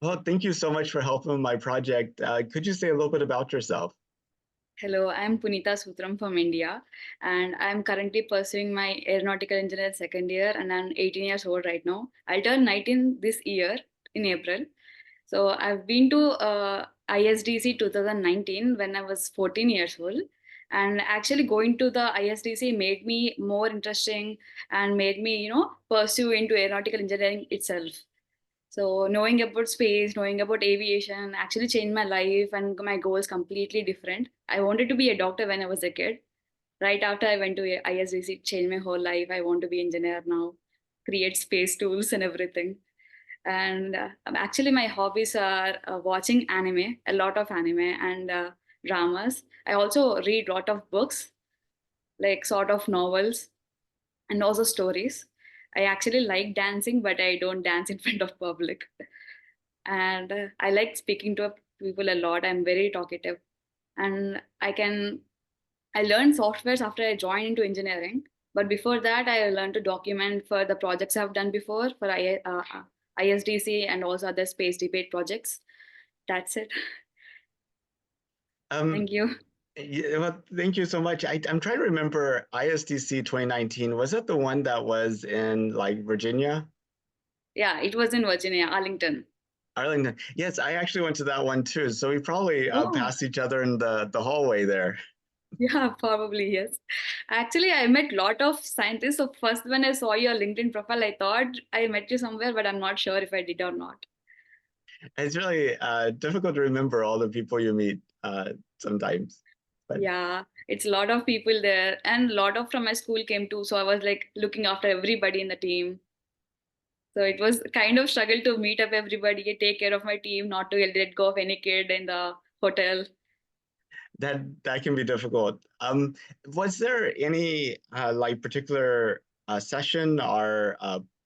Well, thank you so much for helping with my project. Could you say a little bit about yourself? Hello, I'm Puneetha Sutram from India, and I'm currently pursuing my aeronautical engineer second year, and I'm 18 years old right now. I'll turn 19 this year in April. So I've been to ISDC 2019 when I was 14 years old, and actually going to the ISDC made me more interesting and made me, pursue into aeronautical engineering itself. So knowing about space, knowing about aviation actually changed my life and my goals completely different. I wanted to be a doctor when I was a kid. Right after I went to ISDC, it changed my whole life. I want to be engineer now, create space tools and everything. And actually, my hobbies are watching anime, a lot of anime and dramas. I also read a lot of books, like sort of novels and also stories. I actually like dancing, but I don't dance in front of public. And I like speaking to people a lot. I'm very talkative, and I learned softwares after I joined into engineering. But before that, I learned to document for the projects I've done before for ISDC and also other space debate projects. That's it. Um, Thank you. yeah, well, thank you so much. I'm trying to remember ISDC 2019. Was that the one that was in like Virginia? Yeah, it was in Virginia, Arlington. Arlington. Yes, I actually went to that one too. So we probably Oh, passed each other in the hallway there. yeah, probably yes. Actually, I met lot of scientists. So first, when I saw your LinkedIn profile, I thought I met you somewhere, but I'm not sure if I did or not. It's really difficult to remember all the people you meet sometimes. But Yeah, it's a lot of people there, and a lot of from my school came too. So I was like looking after everybody in the team. So it was kind of struggle to meet up everybody, take care of my team, not to let go of any kid in the hotel. that can be difficult. Was there any like particular session or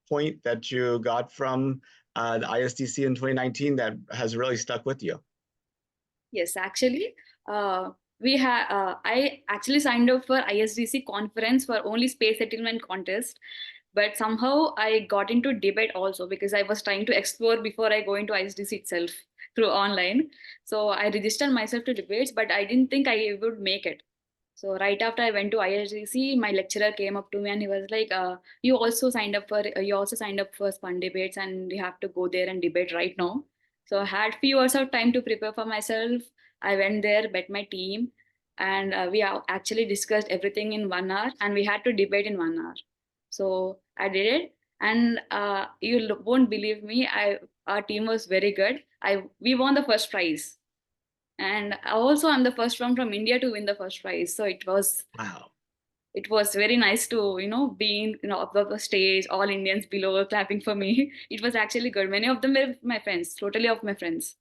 point that you got from the ISDC in 2019 that has really stuck with you? Yes, actually, uh, we had. I actually signed up for ISDC conference for only space settlement contest, but somehow I got into debate also because I was trying to explore before I go into ISDC itself through online. So I registered myself to debates, but I didn't think I would make it. So right after I went to ISDC, my lecturer came up to me and he was like, you also signed up for Spun debates and you have to go there and debate right now." So I had few hours of time to prepare for myself. I went there, met my team, and actually discussed everything in 1 hour, and we had to debate in 1 hour. So I did it, and won't believe me. I Our team was very good. I We won the first prize, and also I'm the first one from India to win the first prize. So Wow. it was very nice to be in above the stage, all Indians below were clapping for me. It was actually good. Many of them were my friends, totally of my friends.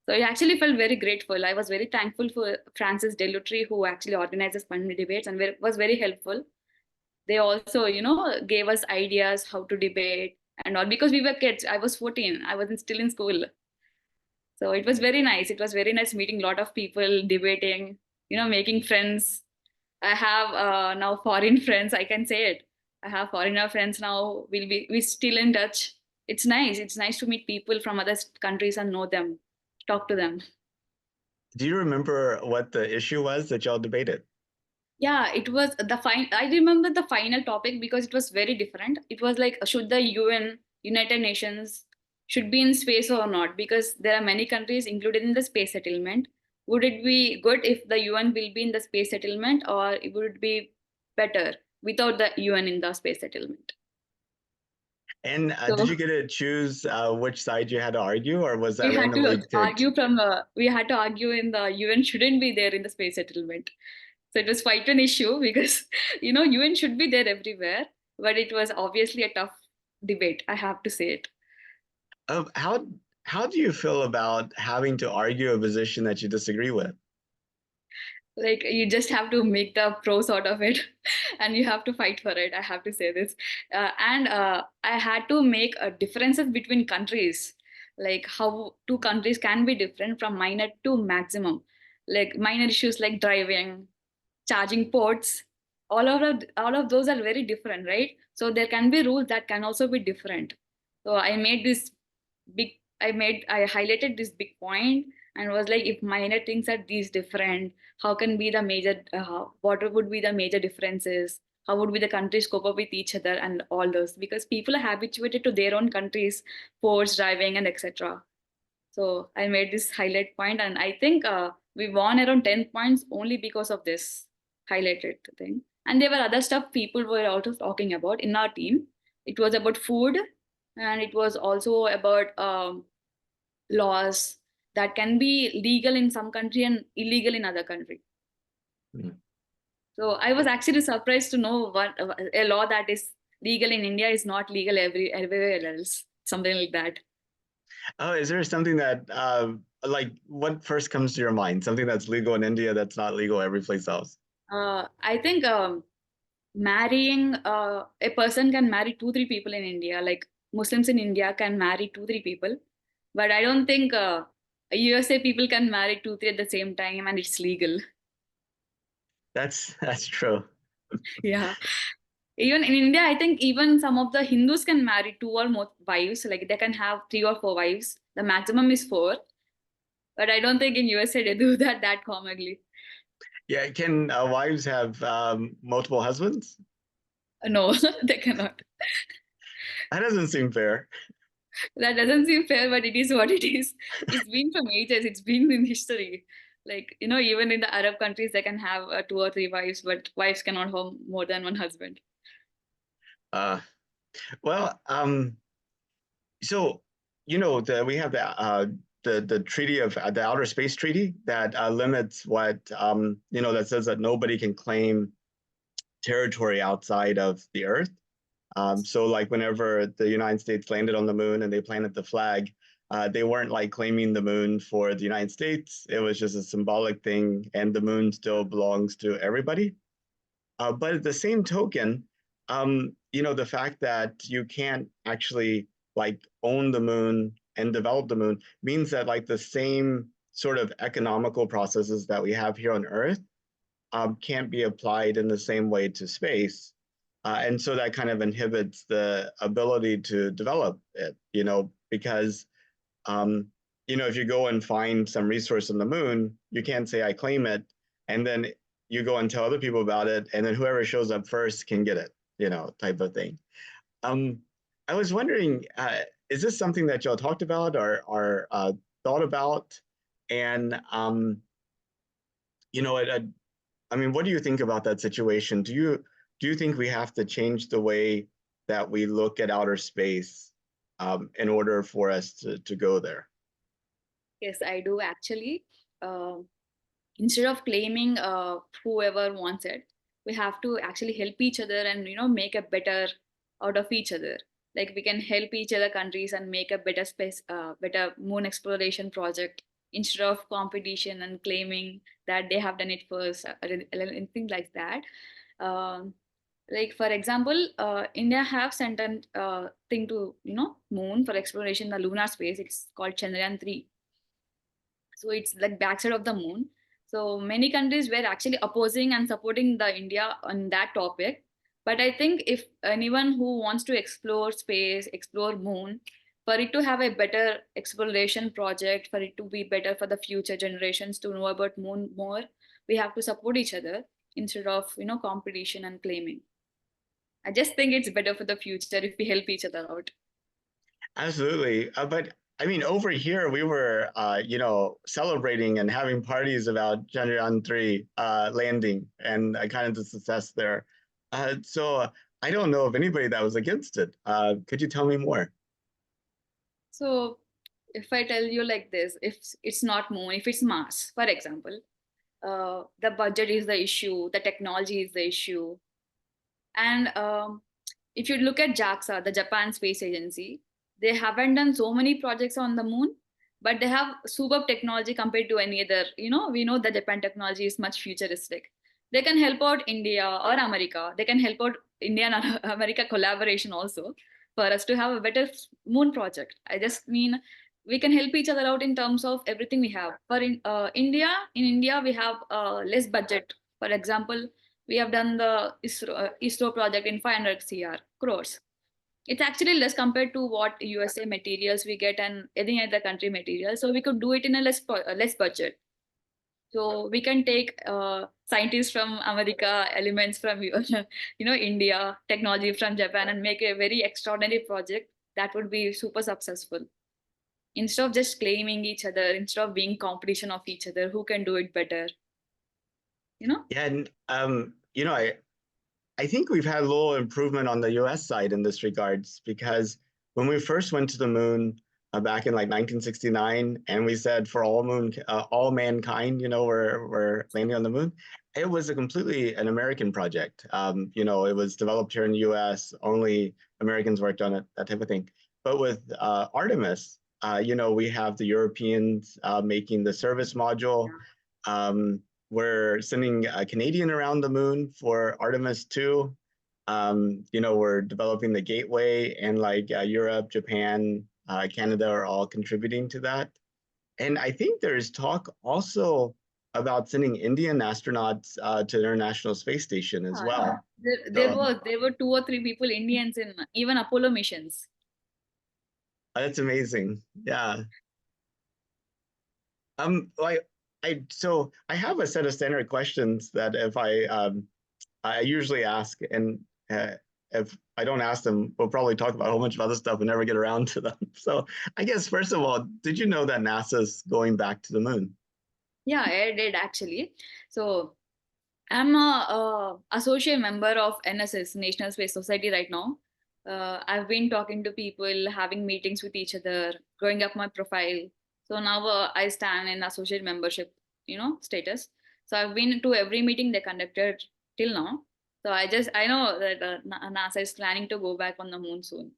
So I actually felt very grateful. I was very thankful for Francis Delutri, who actually organizes Pandit debates and was very helpful. They also, gave us ideas how to debate and all because we were kids. I was 14. I wasn't still in school. So it was very nice. It was very nice meeting a lot of people, debating, making friends. I have now foreign friends. I can say it. I have foreigner friends now. We still in touch. It's nice. It's nice to meet people from other countries and know them, talk to them. Do you remember what the issue was that y'all debated? Yeah, it was the fine. I remember the final topic because it was very different. It was like, should the UN, United Nations, should be in space or not? Because there are many countries included in the space settlement. Would it be good if the UN will be in the space settlement, or it would be better without the UN in the space settlement? And did you So get to choose which side you had to argue, or was that we had to randomly picked? argue in the UN shouldn't be there in the space settlement. So it was quite an issue because UN should be there everywhere, but it was obviously a tough debate. I have to say it. Uh, how how do you feel about having to argue a position that you disagree with? Like you just have to make the pros out of it, and you have to fight for it. I have to say this, and I had to make a differences between countries, like how two countries can be different from minor to maximum, like minor issues like driving, charging ports, all of those are very different, right? So there can be rules that can also be different. So I made this big I highlighted this big point and was like, if minor things are these different, how can be the major, what would be the major differences? How would be the countries cope up with each other and all those? Because people are habituated to their own countries, force driving and etc. So I made this highlight point, and I think we won around 10 points only because of this highlighted thing. And there were other stuff people were also talking about in our team. It was about food, and it was also about laws that can be legal in some country and illegal in other country. Mm. So I was actually surprised to know what a law that is legal in India is not legal everywhere else, something like that. Oh, is there something that like what first comes to your mind? Something that's legal in India that's not legal every place else? I think marrying a person can marry two three people in India, like Muslims in India can marry two three people, but I don't think USA people can marry two three at the same time and it's legal. That's true. Yeah, even in India I think even some of the Hindus can marry two or more wives, like they can have three or four wives, the maximum is four, but I don't think in USA they do that commonly. Yeah, can wives have multiple husbands? No, they cannot. That doesn't seem fair. That doesn't seem fair, but it is what it is. It's been from ages. It's been in history. Like, even in the Arab countries, they can have two or three wives, but wives cannot have more than one husband. Uh, well, so we have the treaty of the Outer Space Treaty that limits what that says that nobody can claim territory outside of the Earth. So like whenever the United States landed on the moon and they planted the flag, they weren't like claiming the moon for the United States. It was just a symbolic thing, and the moon still belongs to everybody. But at the same token, the fact that you can't actually like own the moon and develop the moon means that like the same sort of economical processes that we have here on Earth can't be applied in the same way to space. And so that kind of inhibits the ability to develop it, because um, if you go and find some resource on the moon, you can't say I claim it, and then you go and tell other people about it, and then whoever shows up first can get it, type of thing. Um, I was wondering, is this something that y'all talked about or thought about? And I mean, what do you think about that situation? Do you think we have to change the way that we look at outer space in order for us to go there? Yes, I do actually. Uh, Instead of claiming whoever wants it, we have to actually help each other and make a better out of each other. Like we can help each other countries and make a better space, better moon exploration project instead of competition and claiming that they have done it first or anything like that. Um, like for example, India have sent an thing to moon for exploration, the lunar space. It's called Chandrayaan 3, so it's like backside of the moon. So many countries were actually opposing and supporting the India on that topic. But I think if anyone who wants to explore space, explore moon, for it to have a better exploration project, for it to be better for the future generations to know about moon more, we have to support each other instead of competition and claiming. I just think it's better for the future if we help each other out. Absolutely. But I mean, over here, we were, celebrating and having parties about Chandrayaan 3 landing and kind of the success there. So I don't know of anybody that was against it. Could you tell me more? So if I tell you like this, if it's not moon, if it's Mars, for example, the budget is the issue, the technology is the issue, and if you look at JAXA, the Japan Space Agency, they haven't done so many projects on the moon, but they have superb technology compared to any other. We know that Japan technology is much futuristic. They can help out India or America. They can help out India and America collaboration also for us to have a better moon project. I just mean we can help each other out in terms of everything we have. For in India, we have less budget. For example, we have done the ISRO project in 500 crores. It's actually less compared to what USA materials we get and any other country materials. So we could do it in a less budget. So we can take scientists from America, elements from India, technology from Japan, and make a very extraordinary project that would be super successful. Instead of just claiming each other, instead of being competition of each other, who can do it better? You know? Yeah, and I think we've had a little improvement on the US side in this regards because when we first went to the moon back in like 1969, and we said for all mankind, we're landing on the moon, it was a completely an American project. It was developed here in the US, only Americans worked on it, that type of thing. But with Artemis, we have the Europeans making the service module. Um, we're sending a Canadian around the moon for Artemis 2. We're developing the gateway, and like Europe, Japan, Canada are all contributing to that. And I think there's talk also about sending Indian astronauts to the International Space Station as well. So There were two or three people Indians in even Apollo missions. that's amazing. Yeah. Like I have a set of standard questions that if I usually ask, and if I don't ask them, we'll probably talk about a whole bunch of other stuff and never get around to them. So I guess first of all, did you know that NASA's going back to the moon? Yeah, I did actually. So I'm a associate member of NSS, National Space Society, right now. I've been talking to people, having meetings with each other, growing up my profile. So now I stand in associate membership, status. So I've been to every meeting they conducted till now. So I know that NASA is planning to go back on the moon soon.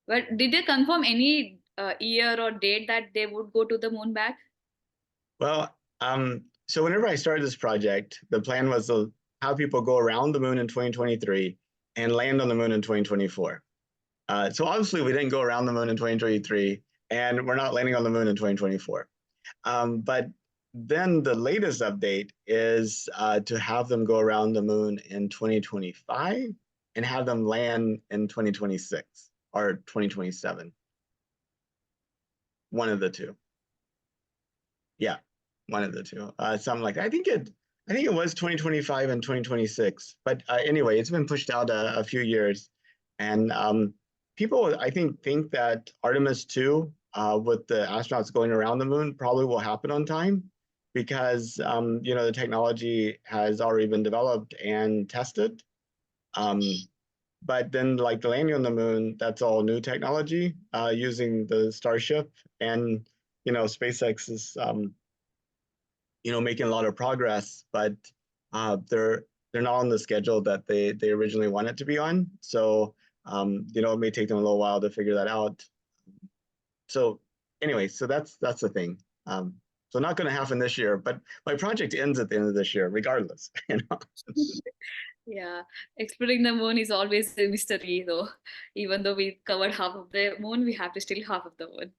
But did they confirm any year or date that they would go to the moon back? Well, so whenever I started this project, the plan was to have people go around the moon in 2023 and land on the moon in 2024. So obviously we didn't go around the moon in 2023, and we're not landing on the moon in 2024. But then the latest update is to have them go around the moon in 2025 and have them land in 2026 or 2027. One of the two. Yeah, one of the two. Something like that. I think it was 2025 and 2026. But anyway, it's been pushed out a few years. And people, I think that Artemis 2, with the astronauts going around the moon, probably will happen on time because, the technology has already been developed and tested. But then, like the landing on the moon, that's all new technology using the Starship. And, SpaceX is, making a lot of progress, but they're not on the schedule that they originally wanted to be on. So it may take them a little while to figure that out. So anyway, so that's the thing. So not going to happen this year, but my project ends at the end of this year, regardless. Yeah, exploring the moon is always a mystery, though. Even though we covered half of the moon, we have to still half of the moon.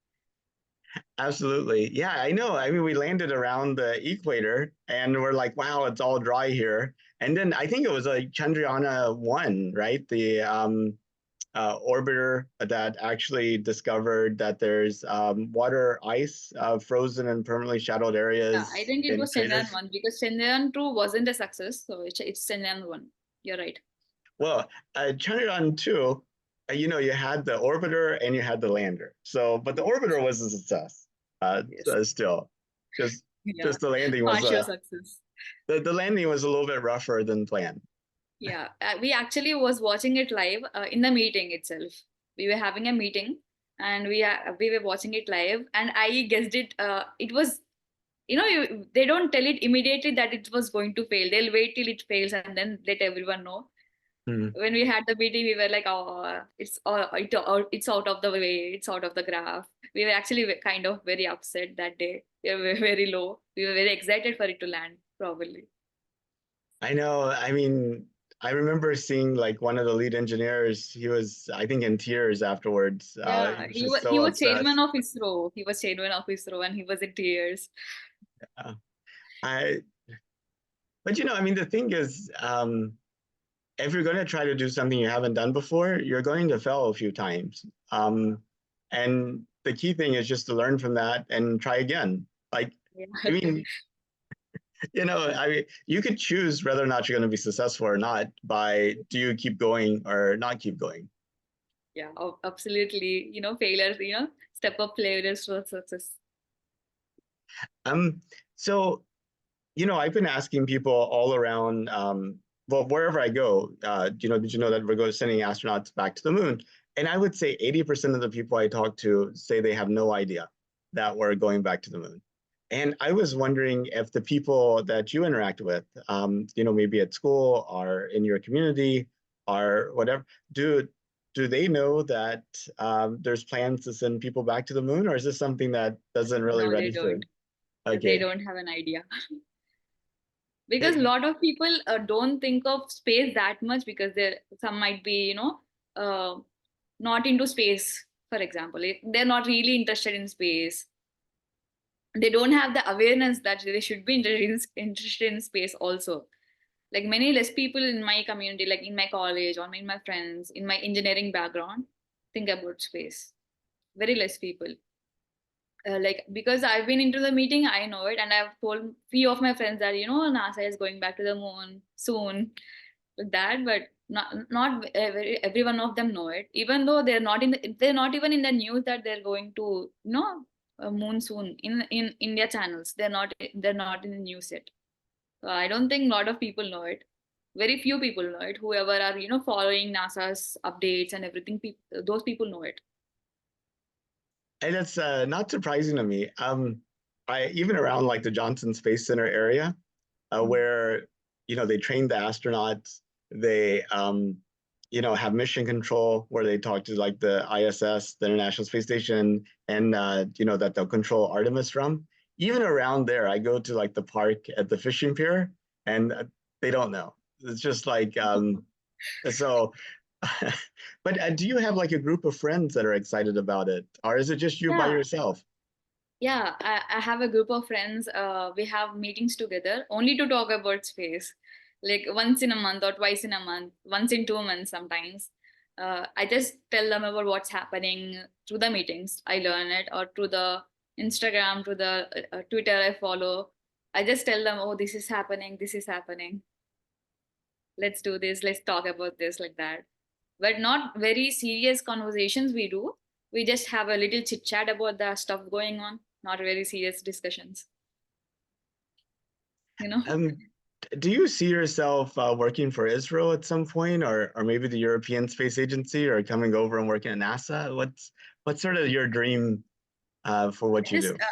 Absolutely. Yeah, I know. I mean, we landed around the equator and we're like, wow, it's all dry here. And then I think it was like Chandrayaan 1, right? The orbiter that actually discovered that there's water ice frozen in permanently shadowed Yeah, I areas think it in was Chandrayaan craters. 1 because Chandrayaan 2 wasn't a success, so it's Chandrayaan 1. You're right. Well, Chandrayaan 2, you had the orbiter and you had the lander. So, but the orbiter was a success Yes. still. Just Yeah, just the landing was partial success. the landing was a little bit rougher than planned. Yeah, we actually was watching it live in the meeting itself. We were having a meeting and we were watching it live, and I guessed it. It was they don't tell it immediately that it was going to fail. They'll wait till it fails and then let everyone know. Hmm. When we had the meeting, we were like, "Oh, it's out of the way. It's out of the graph." We were actually kind of very upset that day. We were very low. We were very excited for it to land, probably. I know. I mean, I remember seeing like one of the lead engineers. He was, I think, in tears afterwards. He Yeah, was just he so was chairman obsessed. of ISRO. He was chairman of ISRO, and he was in tears. Uh, I, but I mean, the thing is, if you're going to try to do something you haven't done before, you're going to fail a few times. And the key thing is just to learn from that and try again. Like, I Yeah. mean, I mean, you could choose whether or not you're going to be successful or not by do you keep going or not keep going. Yeah, absolutely. Failures, step up failures for success. Um, so I've been asking people all around, well, wherever I go, did you know that we're going sending astronauts back to the moon? And I would say 80% of the people I talk to say they have no idea that we're going back to the moon. And I was wondering if the people that you interact with, maybe at school or in your community or whatever, do they know that there's plans to send people back to the moon, or is this something that doesn't really No, they register? don't. They Okay. don't have an idea. Because a It, lot of people don't think of space that much, because there some might be, uh, not into space, for example. They're not really interested in space. They don't have the awareness that they should be interested in space also. Like many less people in my community, like in my college or in my friends, in my engineering background, think about space. Very less people. Like, because I've been into the meeting, I know it, and I've told few of my friends that NASA is going back to the moon soon, like that. But not every one of them know it. Even though they're not even in the news that they're going to moon soon in India channels. They're not in the news yet. So I don't think a lot of people know it. Very few people know it. Whoever are following NASA's updates and everything, those people know it. And it's not surprising to me. I even around like the Johnson Space Center area, Mm. where they train the astronauts, they have mission control where they talk to like the ISS, the International Space Station, and that they'll control Artemis from. Even around there, I go to like the park at the fishing pier, and they don't know. It's just like so. But do you have like a group of friends that are excited about it, or is it just you by Yeah, yourself? yeah. I have a group of friends. We have meetings together only to talk about space, like once in a month or twice in a month, once in 2 months sometimes. I just tell them about what's happening through the meetings. I learn it, or through the Instagram, through the Twitter I follow. I just tell them, oh, this is happening, this is happening. Let's do this, let's talk about this, like that. But not very serious conversations we do. We just have a little chit chat about the stuff going on, not very serious discussions, you know Um, do you see yourself working for Israel at some point, or maybe the European Space Agency, or coming over and working at NASA? What's sort of your dream for what you just do?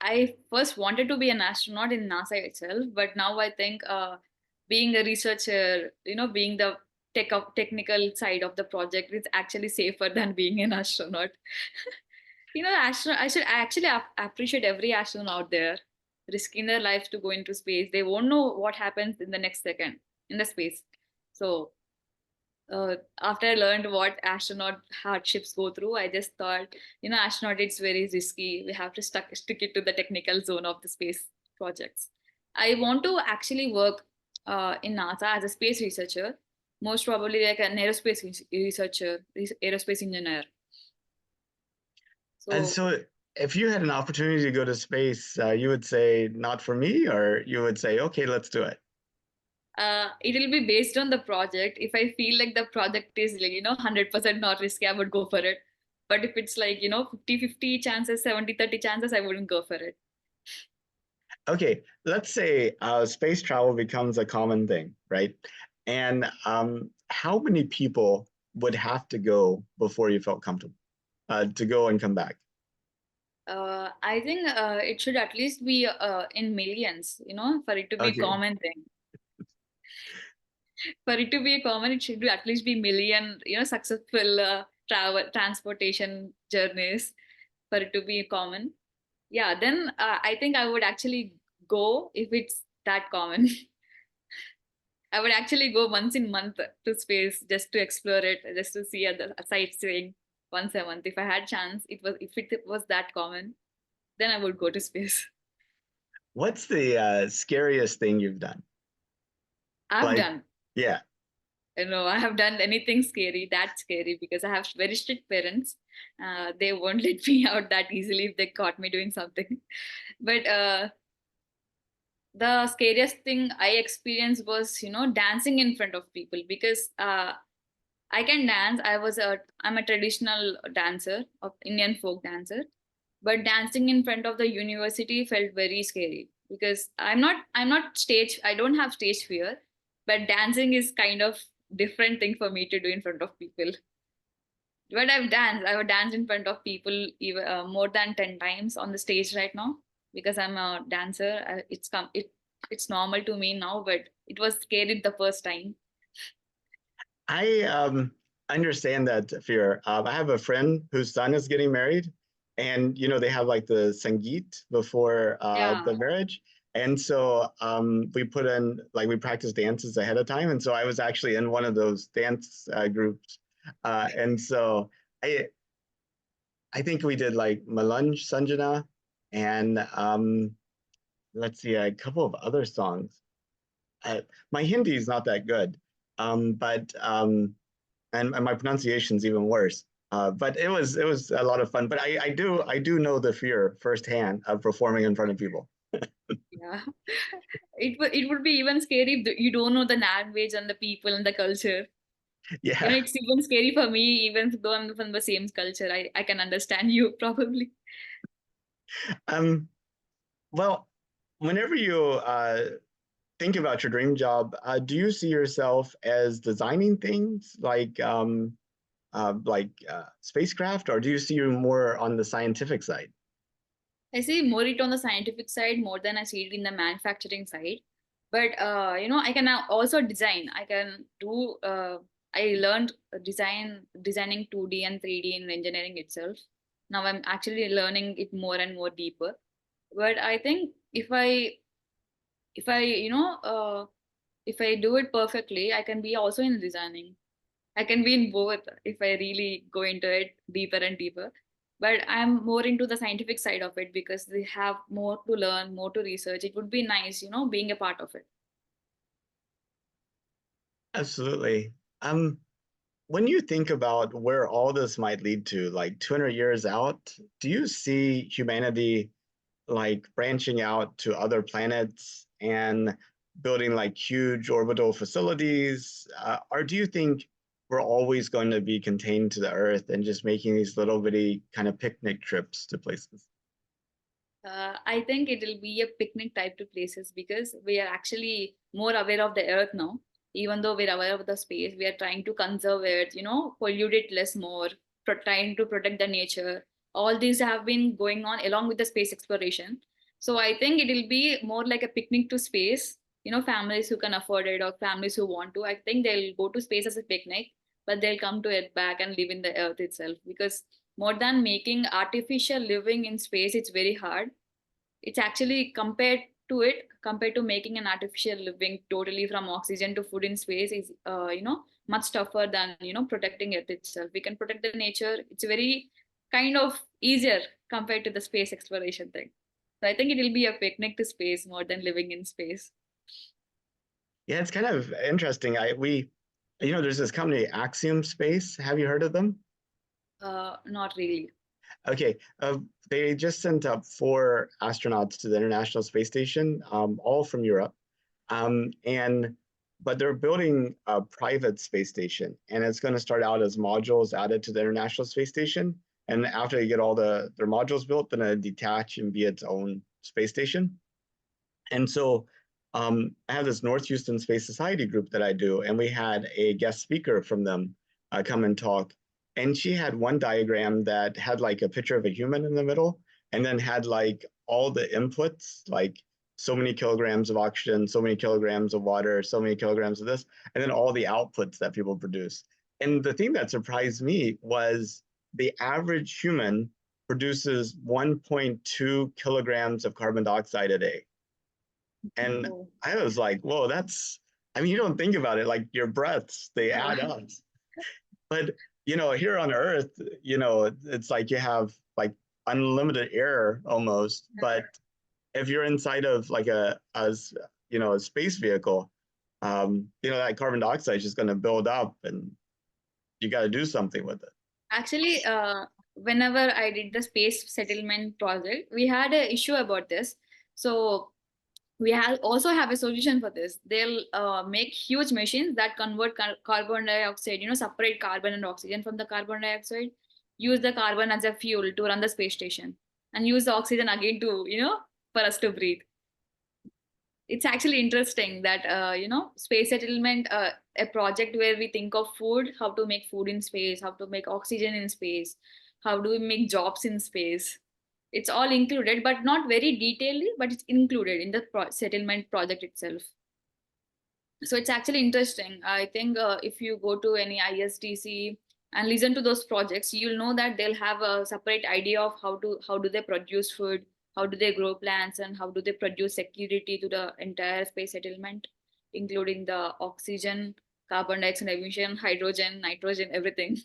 I first wanted to be an astronaut in NASA itself, but now I think being a researcher, being the technical side of the project is actually safer than being an astronaut. I should actually appreciate every astronaut out there risking their lives to go into space. They won't know what happens in the next second in the space. So after I learned what astronaut hardships go through, I just thought, astronaut, it's very risky. We have to stick it to the technical zone of the space projects. I want to actually work in NASA as a space researcher, most probably like an aerospace researcher, aerospace engineer. And So so, if you had an opportunity to go to space, you would say not for me, or you would say, okay, let's do it. it'll be based on the project. If I feel like the project is like 100% not risky, I would go for it. But if it's like 50-50 chances, 70-30 chances, I wouldn't go for it. Okay, let's say space travel becomes a common thing, right? And how many people would have to go before you felt comfortable to go and come back? I think it should at least be in millions, for it to be Okay. common thing. For it to be a common, it should at least be million, successful travel transportation journeys for it to be common. Yeah, then I think I would actually go if it's that common. I would actually go once in month to space just to explore it, just to see other sightseeing once a month. If I had chance, if it was that common, then I would go to space. What's the scariest thing you've done? I've Like, done. yeah. No, I have done anything scary, that scary, because I have very strict parents. They won't let me out that easily if they caught me doing something. But the scariest thing I experienced was, dancing in front of people because I can dance. I'm a traditional dancer of Indian folk dancer, but dancing in front of the university felt very scary because I don't have stage fear, but dancing is kind of different thing for me to do in front of people. But I have danced in front of people even more than 10 times on the stage right now because I'm a dancer. It's normal to me now, but it was scary the first time. I understand that fear. I have a friend whose son is getting married, and they have like the sangeet before Yeah. the marriage, and so we put in like we practice dances ahead of time, and so I was actually in one of those dance groups, and so I I think we did like Malunj Sanjana, and let's see a couple of other songs. Uh, my Hindi is not that good, but and my pronunciation's even worse. But it was a lot of fun. But I do know the fear firsthand of performing in front of people. Yeah. It would be even scary if you don't know the language and the people and the culture. Yeah. It's even scary for me, even though I'm from the same culture. I can understand you probably. Um. Well, whenever you think about your dream job, do you see yourself as designing things like spacecraft, or do you see you more on the scientific side? I see more it on the scientific side more than I see it in the manufacturing side. But I can now also design. I can do. I learned designing 2D and 3D in engineering itself. Now I'm actually learning it more and more deeper. But I think if I if I do it perfectly, I can be also in designing. I can be in both if I really go into it deeper and deeper. But I'm more into the scientific side of it because they have more to learn, more to research. It would be nice, being a part of it. Absolutely. Um, when you think about where all this might lead to, like 200 years out, do you see humanity like branching out to other planets and building like huge orbital facilities? Or do you think we're always going to be contained to the Earth and just making these little bitty kind of picnic trips to places? I think it will be a picnic type to places because we are actually more aware of the earth now. Even though we're aware of the space, we are trying to conserve it, pollute it less more, trying to protect the nature. All these have been going on along with the space exploration. So I think it will be more like a picnic to space. Families who can afford it or families who want to, I think they'll go to space as a picnic, but they'll come to it back and live in the earth itself because more than making artificial living in space, it's very hard. It's actually compared to making an artificial living totally from oxygen to food in space is much tougher than protecting it itself. We can protect the nature. It's very kind of easier compared to the space exploration thing. So I think it will be a picnic to space more than living in space. Yeah, it's kind of interesting. There's this company, Axiom Space. Have you heard of them? Not really. Okay, they just sent up 4 astronauts to the International Space Station, all from Europe. And but they're building a private space station, and it's going to start out as modules added to the International Space Station. And after they get all their modules built, then it detach and be its own space station. And so I have this North Houston Space Society group that I do, and we had a guest speaker from them come and talk. And she had one diagram that had like a picture of a human in the middle, and then had like all the inputs, like so many kilograms of oxygen, so many kilograms of water, so many kilograms of this, and then all the outputs that people produce. And the thing that surprised me was the average human produces 1.2 kilograms of carbon dioxide a day. And Oh, I was like, whoa, I mean, you don't think about it, like your breaths, they add yeah. up. But, here on Earth, it's like you have like unlimited air almost. But if you're inside of like a space vehicle, that carbon dioxide is just going to build up, and you got to do something with it. Actually, whenever I did the space settlement project, we had an issue about this. So we have also have a solution for this. They'll make huge machines that convert carbon dioxide, separate carbon and oxygen from the carbon dioxide, use the carbon as a fuel to run the space station, and use the oxygen again to, for us to breathe. It's actually interesting that space settlement, a project where we think of food, how to make food in space, how to make oxygen in space, how do we make jobs in space. It's all included, but not very detailedly, but it's included in the settlement project itself. So it's actually interesting. I think if you go to any ISTC and listen to those projects, you'll know that they'll have a separate idea of how do they produce food, how do they grow plants, and how do they produce security to the entire space settlement, including the oxygen, carbon dioxide emission, hydrogen, nitrogen, everything.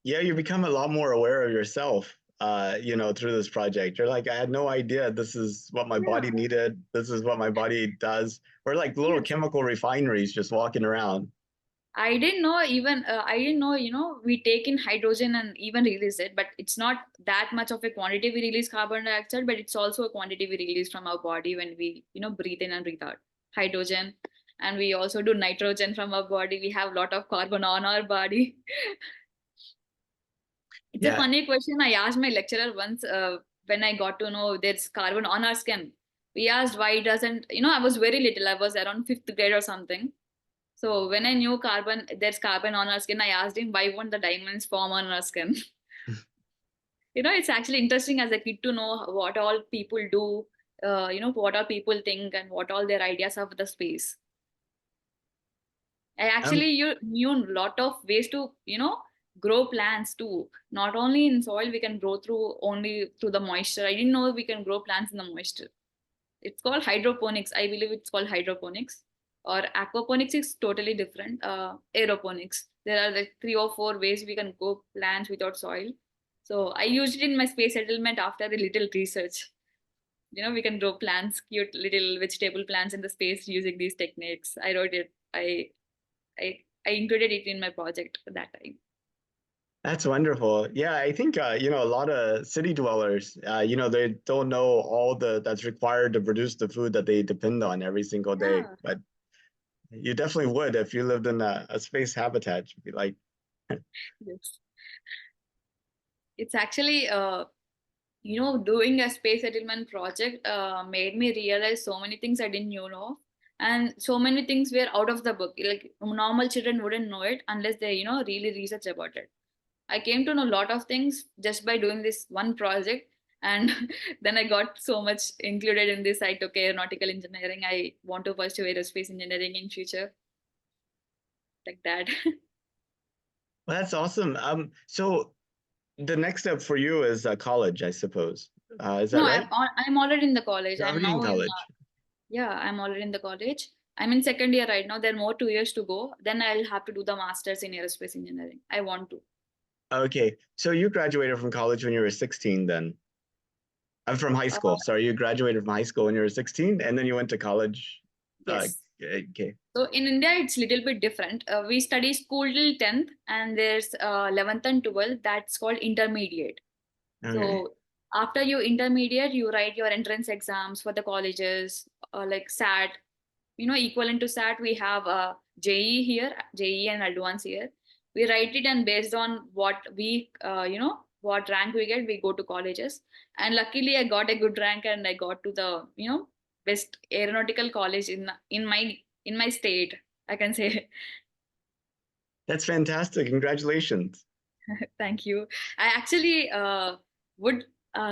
Yeah, you become a lot more aware of yourself, through this project. You're like, I had no idea this is what my Yeah. body needed. This is what my body does. We're like little Yes. chemical refineries just walking around. I didn't know, we take in hydrogen and even release it, but it's not that much of a quantity we release carbon dioxide, but it's also a quantity we release from our body when we, breathe in and breathe out hydrogen. And we also do nitrogen from our body. We have a lot of carbon on our body. It's a Yeah. funny question I asked my lecturer once when I got to know there's carbon on our skin. We asked why it doesn't, I was very little, I was around fifth grade or something. So when I knew there's carbon on our skin, I asked him why won't the diamonds form on our skin? It's actually interesting as a kid to know what all people do, what all people think and what all their ideas of the space. I Um, actually you knew a lot of ways to, grow plants too. Not only in soil, we can grow through only through the moisture. I didn't know we can grow plants in the moisture. It's called hydroponics. I believe it's called hydroponics. Or aquaponics is totally different. Aeroponics. There are like 3 or 4 ways we can grow plants without soil. So I used it in my space settlement after a little research. We can grow plants, cute little vegetable plants in the space using these techniques. I wrote it. I included it in my project at that time. that's wonderful. Yeah, I think a lot of city dwellers, they don't know all that's required to produce the food that they depend on every single day. Yeah. But you definitely would if you lived in a space habitat. You'd be like, Yes. It's actually doing a space settlement project made me realize so many things I didn't know, and so many things were out of the book. Like normal children wouldn't know it unless they, really research about it. I came to know a lot of things just by doing this one project, and then I got so much included in this. I took aeronautical engineering. I want to pursue aerospace engineering in future, like that. well, that's awesome. So the next step for you is college, I suppose. Is that No, right? I'm already in the college. You're I'm already in now in college. Yeah, I'm already in the college. I'm in second year right now. There are more 2 years to go. Then I'll have to do the masters in aerospace engineering. I want to. Okay, so you graduated from college when you were 16 then. I'm from high Uh, school. Sorry, you graduated from high school when you were 16 and then you went to college. yes. Okay. So in India, it's a little bit different. We study school till 10th, and there's 11th and 12th. That's called intermediate. Okay. So after you intermediate, you write your entrance exams for the colleges, like SAT. Equivalent to SAT, we have JE here, JE and advance here. We write it, and based on what rank we get, we go to colleges. And luckily, I got a good rank, and I got to the best aeronautical college in my state. I can say. That's fantastic. Congratulations. Thank you. I actually would.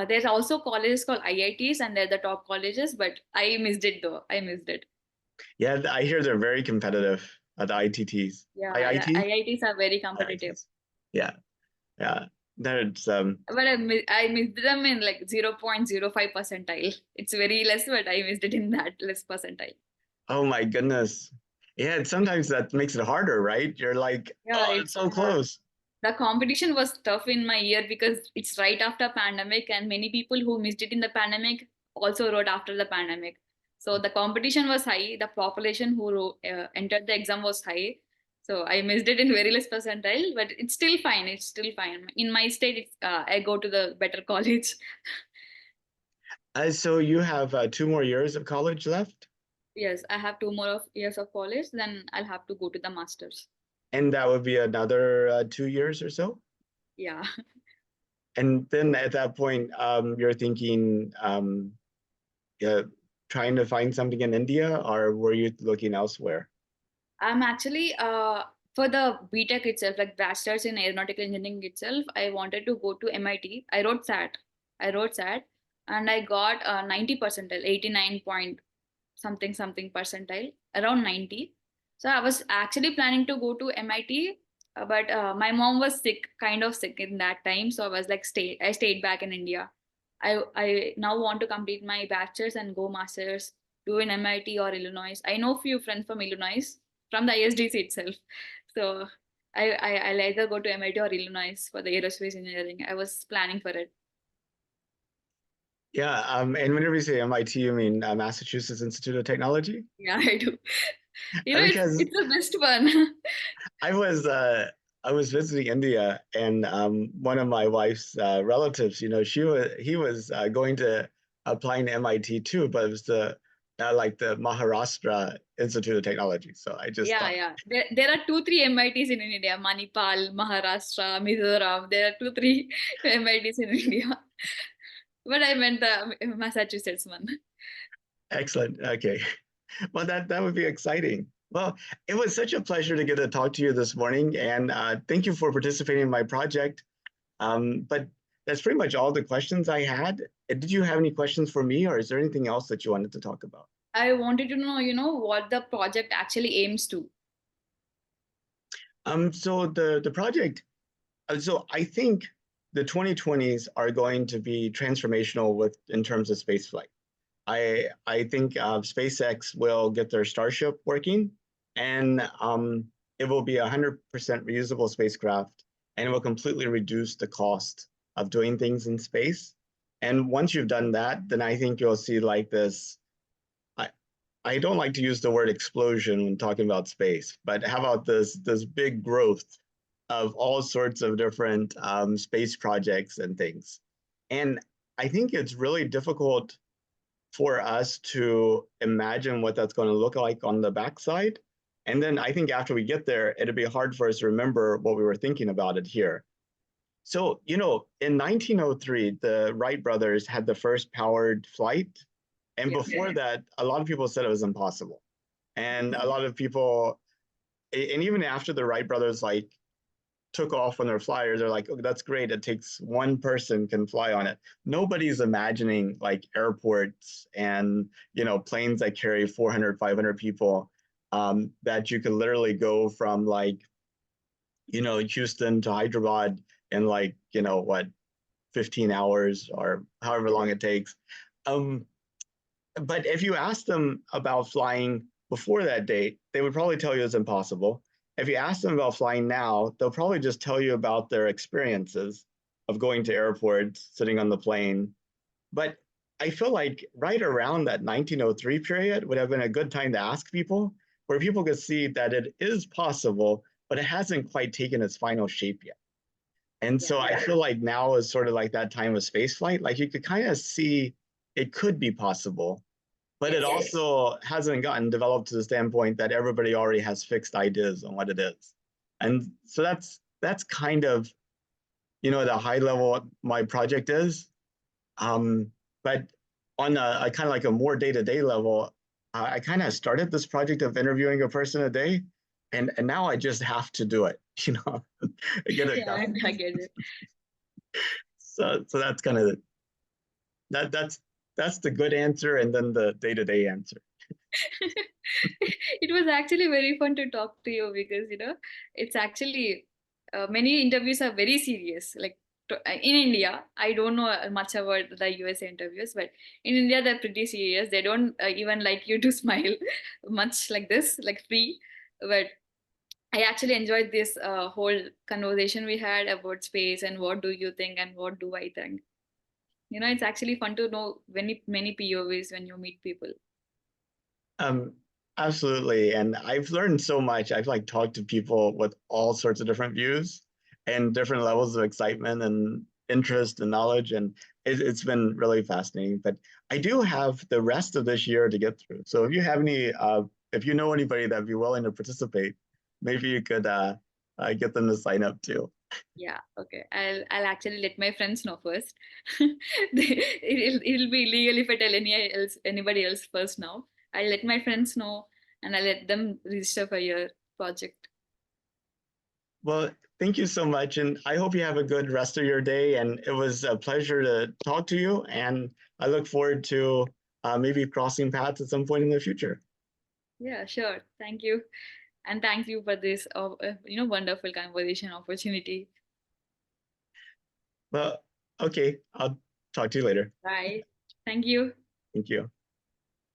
There's also colleges called IITs, and they're the top colleges, but I missed it though. I missed it. Yeah, I hear they're very competitive at the ITTs. Yeah, the IIT? IITs are very competitive. IITs. Yeah, yeah. That's But I missed them in like 0.05 percentile. It's very less, but I missed it in that less percentile. oh my goodness. Yeah, sometimes that makes it harder, right? You're like, Yeah, oh, it's it's so close. the competition was tough in my year because it's right after pandemic, and many people who missed it in the pandemic also wrote after the pandemic. So the competition was high. The population who entered the exam was high. So I missed it in very less percentile, but it's still fine. It's still fine. In my state, I go to the better college. So you have 2 more years of college left, Yes, I have 2 more years of college. Then I'll have to go to the masters. and that would be another 2 years or so. Yeah. And then at that point, you're thinking, uh, trying to find something in India, or were you looking elsewhere? I'm actually for the BTech itself, like bachelor's in aeronautical engineering itself, I wanted to go to MIT. I wrote SAT. I wrote SAT and I got 90 percentile, 89 point something something percentile, around 90. So I was actually planning to go to MIT, but my mom was sick, kind of sick in that time. So I was like, I stayed back in India. I now want to complete my bachelor's and go masters, do in MIT or Illinois. I know few friends from Illinois, from the ISDC itself. So I'll either go to MIT or Illinois for the aerospace engineering. I was planning for it. Yeah, and whenever you say MIT, you mean Massachusetts Institute of Technology? Yeah, I do. Because It's the best one. I was uh, I was visiting India, and one of my wife's relatives, he was going to applying to MIT too, but it was the like the Maharashtra Institute of Technology. So I just Yeah, thought, yeah. There are two, three MITs in India: Manipal, Maharashtra, Mizoram. There are two, three MITs in India. But I meant the Massachusetts one. excellent. Okay, well that would be exciting. Well, it was such a pleasure to get to talk to you this morning, and thank you for participating in my project. But that's pretty much all the questions I had. Did you have any questions for me, or is there anything else that you wanted to talk about? I wanted to know, what the project actually aims to. So the project, so I think the 2020s are going to be transformational with in terms of spaceflight. I think SpaceX will get their Starship working, and it will be 100% reusable spacecraft, and it will completely reduce the cost of doing things in space. And once you've done that, then I think you'll see like this. I, I don't like to use the word explosion when talking about space, but how about this big growth of all sorts of different space projects and things. And I think it's really difficult for us to imagine what that's going to look like on the backside. And then I think after we get there, it'll be hard for us to remember what we were thinking about it here. So, in 1903, the Wright brothers had the first powered flight. And Yeah. before that, a lot of people said it was impossible. And a lot of people, and even after the Wright brothers like took off on their flyers, they're like, oh, that's great. It takes one person can fly on it. Nobody's imagining like airports and, planes that carry 400, 500 people, that you could literally go from like, Houston to Hyderabad in like, what, 15 hours or however long it takes. Um, but if you ask them about flying before that date, they would probably tell you it's impossible. If you ask them about flying now, they'll probably just tell you about their experiences of going to airports, sitting on the plane. But I feel like right around that 1903 period would have been a good time to ask people, where people could see that it is possible, but it hasn't quite taken its final shape yet. And so I feel like now is sort of like that time of spaceflight. Like you could kind of see it could be possible, but it Yes. also hasn't gotten developed to the standpoint that everybody already has fixed ideas on what it is. And so that's kind of, the high level what my project is. But on a kind of like a more day-to-day level, I kind of started this project of interviewing a person a day, and now I just have to do it, I get it Yeah, done. I get it. So that's kind of that's the good answer, and then the day-to-day answer. It was actually very fun to talk to you because it's actually many interviews are very serious. Like in India, I don't know much about the US interviews, but in India they're pretty serious. They don't even like you to smile much like this, like free. But I actually enjoyed this whole conversation we had about space and what do you think and what do I think. It's actually fun to know many POVs when you meet people. Um, Absolutely. And I've learned so much. I've like talked to people with all sorts of different views and different levels of excitement and interest and knowledge. And it's been really fascinating. But I do have the rest of this year to get through. So if you have any, if you know anybody that'd be willing to participate, maybe you could get them to sign up too. Yeah, okay. I'll actually let my friends know first. It'll be illegal if I tell anybody else first now. I'll let my friends know and I'll let them register for your project. Well, thank you so much. And I hope you have a good rest of your day. And it was a pleasure to talk to you. And I look forward to maybe crossing paths at some point in the future. Yeah, sure. Thank you. And thank you for this wonderful conversation opportunity. Well, okay. I'll talk to you later. Bye. Thank you. Thank you.